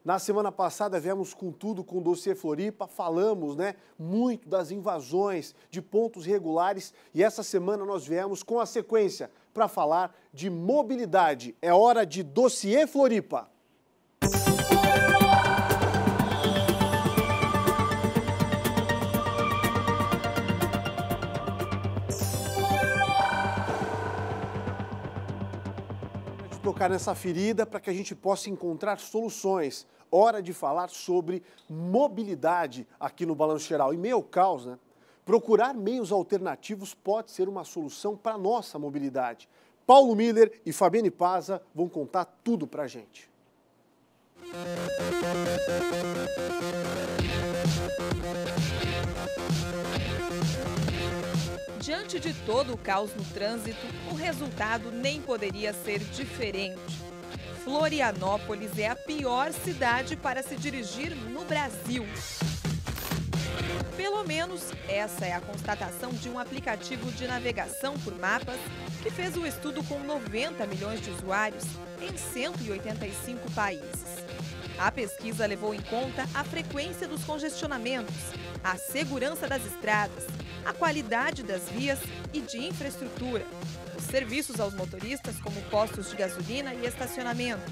Na semana passada viemos com tudo com o dossiê Floripa, falamos muito das invasões de pontos irregulares e essa semana nós viemos com a sequência para falar de mobilidade. É hora de dossiê Floripa. Tocar nessa ferida para que a gente possa encontrar soluções. Hora de falar sobre mobilidade aqui no Balanço Geral. Em meio ao caos, procurar meios alternativos pode ser uma solução para a nossa mobilidade. Paulo Miller e Fabiane Paza vão contar tudo para a gente. Diante de todo o caos no trânsito, o resultado nem poderia ser diferente. Florianópolis é a pior cidade para se dirigir no Brasil. Pelo menos, essa é a constatação de um aplicativo de navegação por mapas que fez o estudo com 90 milhões de usuários em 185 países. A pesquisa levou em conta a frequência dos congestionamentos, a segurança das estradas, a qualidade das vias e de infraestrutura, os serviços aos motoristas como postos de gasolina e estacionamento,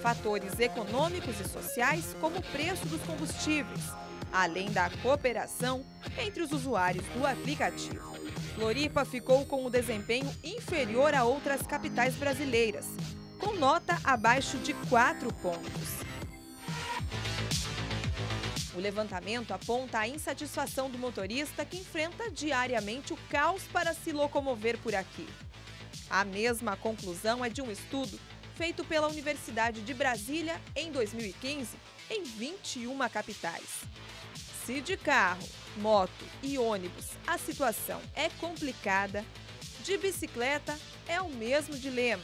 fatores econômicos e sociais como o preço dos combustíveis, além da cooperação entre os usuários do aplicativo. Floripa ficou com o desempenho inferior a outras capitais brasileiras, com nota abaixo de 4 pontos. O levantamento aponta a insatisfação do motorista que enfrenta diariamente o caos para se locomover por aqui. A mesma conclusão é de um estudo feito pela Universidade de Brasília em 2015 em 21 capitais. Se de carro, moto e ônibus a situação é complicada, de bicicleta é o mesmo dilema.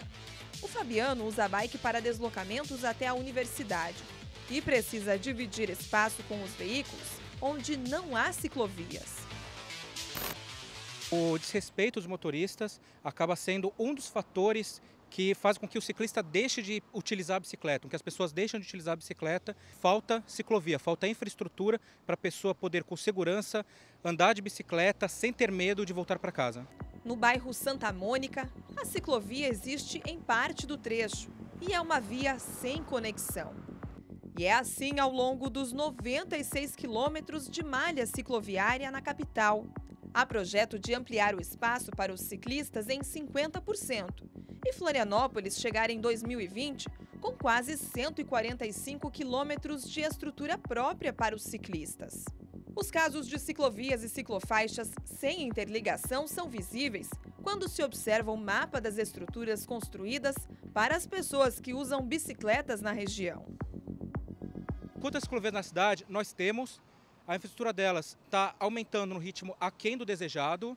O Fabiano usa a bike para deslocamentos até a universidade e precisa dividir espaço com os veículos onde não há ciclovias. O desrespeito dos motoristas acaba sendo um dos fatores que faz com que o ciclista deixe de utilizar a bicicleta, com que as pessoas deixem de utilizar a bicicleta. Falta ciclovia, falta infraestrutura para a pessoa poder com segurança andar de bicicleta sem ter medo de voltar para casa. No bairro Santa Mônica, a ciclovia existe em parte do trecho e é uma via sem conexão. E é assim ao longo dos 96 quilômetros de malha cicloviária na capital. Há projeto de ampliar o espaço para os ciclistas em 50% e Florianópolis chegar em 2020 com quase 145 quilômetros de estrutura própria para os ciclistas. Os casos de ciclovias e ciclofaixas sem interligação são visíveis quando se observa o mapa das estruturas construídas para as pessoas que usam bicicletas na região. Quanto às ciclovias na cidade, nós temos, a infraestrutura delas está aumentando no ritmo aquém do desejado,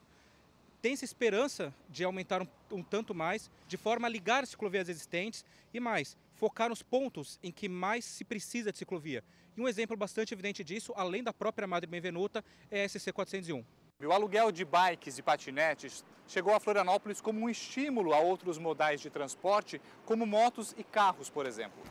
tem-se esperança de aumentar um tanto mais, de forma a ligar as ciclovias existentes e mais, focar nos pontos em que mais se precisa de ciclovia. E um exemplo bastante evidente disso, além da própria Madre Benvenuta, é a SC 401. O aluguel de bikes e patinetes chegou a Florianópolis como um estímulo a outros modais de transporte, como motos e carros, por exemplo.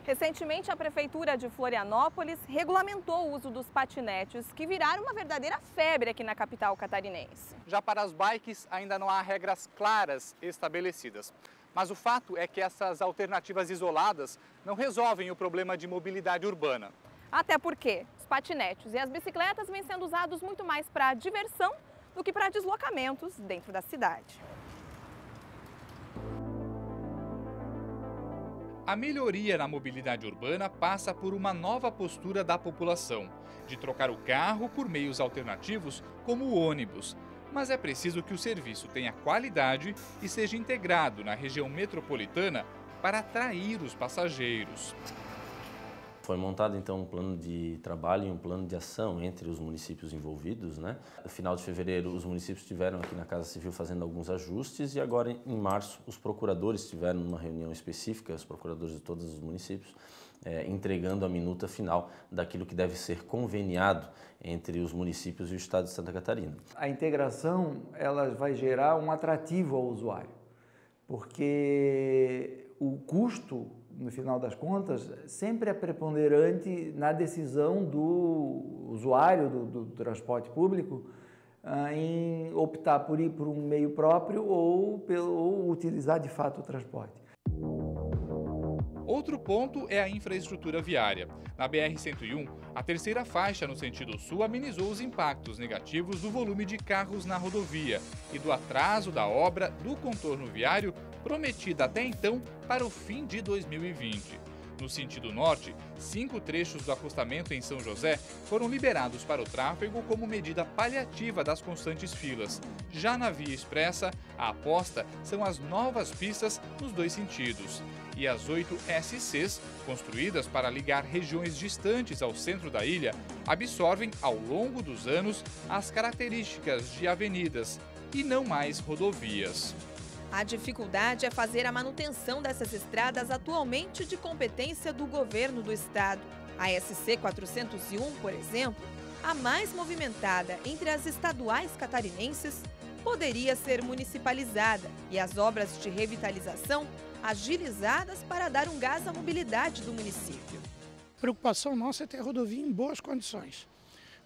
Recentemente, a Prefeitura de Florianópolis regulamentou o uso dos patinetes, que viraram uma verdadeira febre aqui na capital catarinense. Já para as bikes, ainda não há regras claras estabelecidas. Mas o fato é que essas alternativas isoladas não resolvem o problema de mobilidade urbana. Até porque os patinetes e as bicicletas vêm sendo usados muito mais para diversão do que para deslocamentos dentro da cidade. A melhoria na mobilidade urbana passa por uma nova postura da população, de trocar o carro por meios alternativos como o ônibus. Mas é preciso que o serviço tenha qualidade e seja integrado na região metropolitana para atrair os passageiros. Foi montado então um plano de trabalho e um plano de ação entre os municípios envolvidos, No final de fevereiro, os municípios estiveram aqui na Casa Civil fazendo alguns ajustes e agora em março os procuradores estiveram numa reunião específica, os procuradores de todos os municípios, entregando a minuta final daquilo que deve ser conveniado entre os municípios e o Estado de Santa Catarina. A integração ela vai gerar um atrativo ao usuário, porque o custo no final das contas, sempre é preponderante na decisão do usuário do transporte público em optar por ir por um meio próprio ou utilizar de fato o transporte. Outro ponto é a infraestrutura viária. Na BR-101, a terceira faixa no sentido sul amenizou os impactos negativos do volume de carros na rodovia e do atraso da obra do contorno viário prometida até então para o fim de 2020. No sentido norte, 5 trechos do acostamento em São José foram liberados para o tráfego como medida paliativa das constantes filas. Já na via expressa, a aposta são as novas pistas nos dois sentidos. E as 8 SCs, construídas para ligar regiões distantes ao centro da ilha, absorvem ao longo dos anos as características de avenidas e não mais rodovias. A dificuldade é fazer a manutenção dessas estradas atualmente de competência do governo do estado. A SC 401, por exemplo, a mais movimentada entre as estaduais catarinenses, poderia ser municipalizada e as obras de revitalização agilizadas para dar um gás à mobilidade do município. A preocupação nossa é ter a rodovia em boas condições.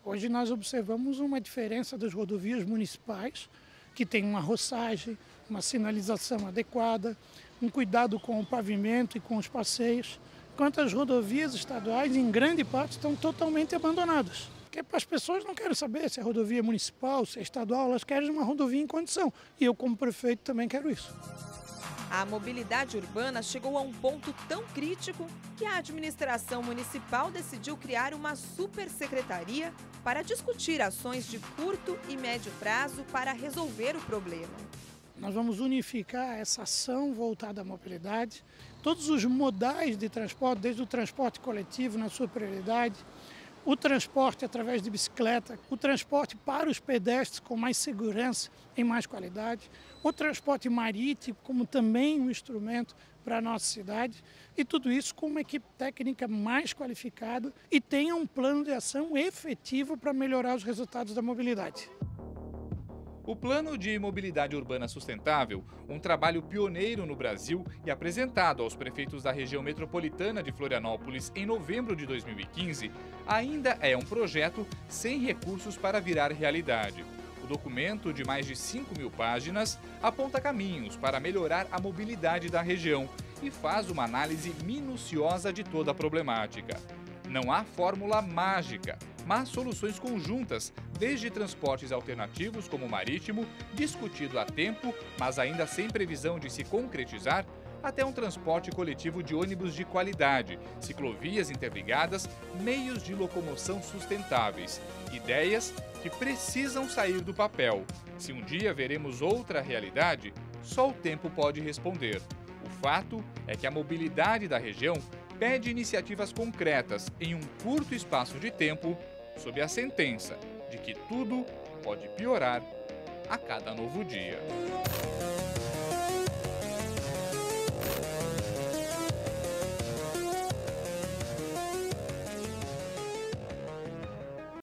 Hoje nós observamos uma diferença das rodovias municipais, que tem uma roçagem, uma sinalização adequada, um cuidado com o pavimento e com os passeios, enquanto as rodovias estaduais, em grande parte, estão totalmente abandonadas. Porque as pessoas não querem saber se é rodovia municipal, se é estadual, elas querem uma rodovia em condição. E eu, como prefeito, também quero isso. A mobilidade urbana chegou a um ponto tão crítico que a administração municipal decidiu criar uma supersecretaria para discutir ações de curto e médio prazo para resolver o problema. Nós vamos unificar essa ação voltada à mobilidade, todos os modais de transporte, desde o transporte coletivo na sua prioridade, o transporte através de bicicleta, o transporte para os pedestres com mais segurança e mais qualidade, o transporte marítimo como também um instrumento para a nossa cidade e tudo isso com uma equipe técnica mais qualificada e tenha um plano de ação efetivo para melhorar os resultados da mobilidade. O Plano de Mobilidade Urbana Sustentável, um trabalho pioneiro no Brasil e apresentado aos prefeitos da região metropolitana de Florianópolis em novembro de 2015, ainda é um projeto sem recursos para virar realidade. O documento, de mais de 5.000 páginas, aponta caminhos para melhorar a mobilidade da região e faz uma análise minuciosa de toda a problemática. Não há fórmula mágica, mas soluções conjuntas, desde transportes alternativos como o marítimo, discutido há tempo, mas ainda sem previsão de se concretizar, até um transporte coletivo de ônibus de qualidade, ciclovias interligadas, meios de locomoção sustentáveis. Ideias que precisam sair do papel. Se um dia veremos outra realidade, só o tempo pode responder. O fato é que a mobilidade da região pede iniciativas concretas em um curto espaço de tempo, sob a sentença de que tudo pode piorar a cada novo dia.